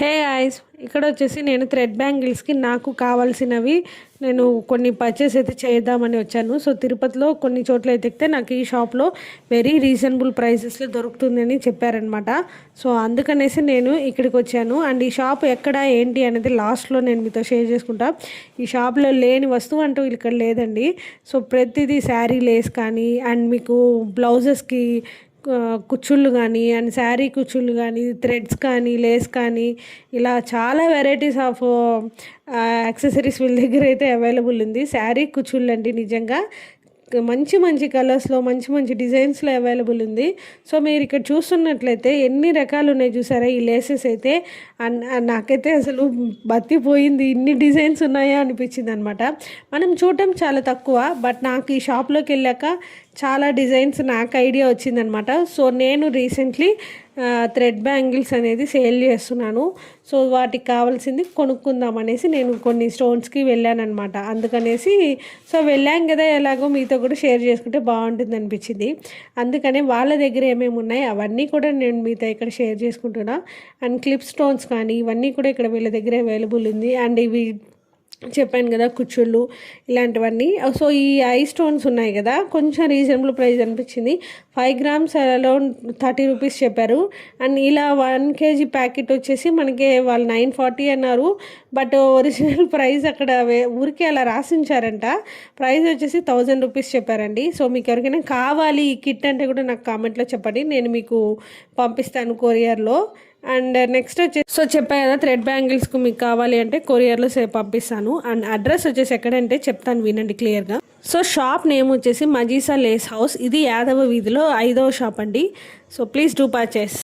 Hey ice ఇక్కడ వచ్చేసి నేను థ్రెడ్ బ్యాంగిల్స్కి నాకు కావాల్సినవి నేను కొన్ని పర్చేస్ అయితే చేద్దామని వచ్చాను. సో తిరుపతిలో కొన్ని చోట్ల ఎతికితే నాకు ఈ షాప్లో వెరీ రీజనబుల్ ప్రైసెస్లో దొరుకుతుందని చెప్పారనమాట. సో అందుకనేసి నేను ఇక్కడికి వచ్చాను. అండ్ ఈ షాప్ ఎక్కడ ఏంటి అనేది లాస్ట్లో నేను మీతో షేర్ చేసుకుంటా. ఈ షాప్లో లేని వస్తువు అంటూ ఇక్కడ లేదండి. సో ప్రతిదీ శారీ లేస్ కానీ అండ్ మీకు బ్లౌజెస్కి కుచ్చుళ్ళు కానీ అండ్ శారీ కుచ్చుళ్ళు కానీ థ్రెడ్స్ కానీ లేస్ కానీ ఇలా చాలా వెరైటీస్ ఆఫ్ యాక్సెసరీస్ వీళ్ళ దగ్గర అయితే అవైలబుల్ ఉంది. శారీ కుచ్చుళ్ళు అండి, నిజంగా మంచి మంచి కలర్స్లో మంచి మంచి డిజైన్స్లో అవైలబుల్ ఉంది. సో మీరు ఇక్కడ చూస్తున్నట్లయితే ఎన్ని రకాలు ఉన్నాయి చూసారా ఈ లేసెస్ అయితే. నాకైతే అసలు బతిపోయింది, ఇన్ని డిజైన్స్ ఉన్నాయా అనిపించింది అనమాట. మనం చూడటం చాలా తక్కువ, బట్ నాకు ఈ షాప్లోకి వెళ్ళాక చాలా డిజైన్స్ నాకు ఐడియా వచ్చిందనమాట. సో నేను రీసెంట్లీ థ్రెడ్ బ్యాంగిల్స్ అనేది సేల్ చేస్తున్నాను. సో వాటికి కావాల్సింది కొనుక్కుందాం అనేసి నేను కొన్ని స్టోన్స్కి వెళ్ళానమాట. అందుకనేసి సో వెళ్ళాం కదా, ఎలాగో మీతో కూడా షేర్ చేసుకుంటే బాగుంటుంది అనిపించింది. అందుకనే వాళ్ళ దగ్గర ఏమేమి ఉన్నాయి అవన్నీ కూడా నేను మీతో ఇక్కడ షేర్ చేసుకుంటున్నా. అండ్ క్లిప్ స్టోన్స్ కానీ ఇవన్నీ కూడా ఇక్కడ వీళ్ళ దగ్గర అవైలబుల్ ఉంది. అండ్ ఇవి చెప్పాను కదా కుచ్చుళ్ళు ఇలాంటివన్నీ. సో ఈ ఐ స్టోన్స్ ఉన్నాయి కదా, కొంచెం రీజనబుల్ ప్రైస్ అనిపించింది. 5 grams అరౌండ్ 30 రూపీస్ చెప్పారు. అండ్ ఇలా 1 kg ప్యాకెట్ వచ్చేసి మనకి వాళ్ళు 940 అన్నారు. బట్ ఒరిజినల్ ప్రైస్ అక్కడ ఊరికే అలా రాసించారంట. ప్రైస్ వచ్చేసి 1000 రూపీస్ చెప్పారండి. సో మీకు ఎవరికైనా కావాలి ఈ కిట్ అంటే కూడా నాకు కామెంట్లో చెప్పండి, నేను మీకు పంపిస్తాను కొరియర్లో. అండ్ నెక్స్ట్ వచ్చేసి సో చెప్పాను కదా, థ్రెడ్ బ్యాంగిల్స్కు మీకు కావాలి అంటే కొరియర్లో పంపిస్తాను. అండ్ అడ్రస్ వచ్చేసి ఎక్కడంటే చెప్తాను, వినండి క్లియర్గా. సో షాప్ నేమ్ వచ్చేసి మజీసా లేస్ హౌస్. ఇది యాదవ వీధిలో 5వ షాప్ అండి. So please do purchase.